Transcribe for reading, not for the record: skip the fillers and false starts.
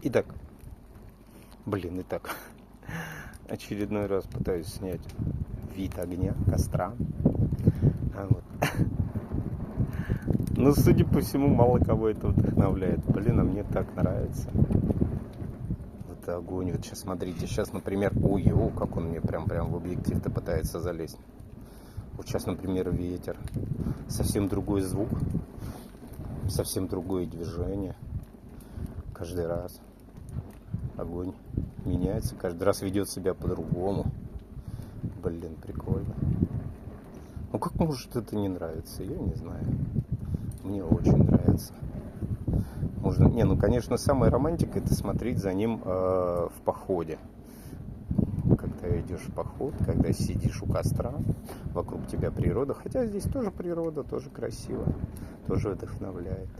Итак, очередной раз пытаюсь снять вид огня, костра. Вот. Но, судя по всему, мало кого это вдохновляет. А мне так нравится. Вот огонь. Вот сейчас смотрите, например, как он мне прям в объектив-то пытается залезть. Вот сейчас, например, ветер. Совсем другой звук. Совсем другое движение. Каждый раз огонь меняется, каждый раз ведет себя по-другому. Прикольно. Ну как может это не нравиться? Я не знаю. Мне очень нравится. Конечно, самая романтика — это смотреть за ним в походе. Когда идешь в поход, когда сидишь у костра, вокруг тебя природа. Хотя здесь тоже природа, тоже красиво, тоже вдохновляет.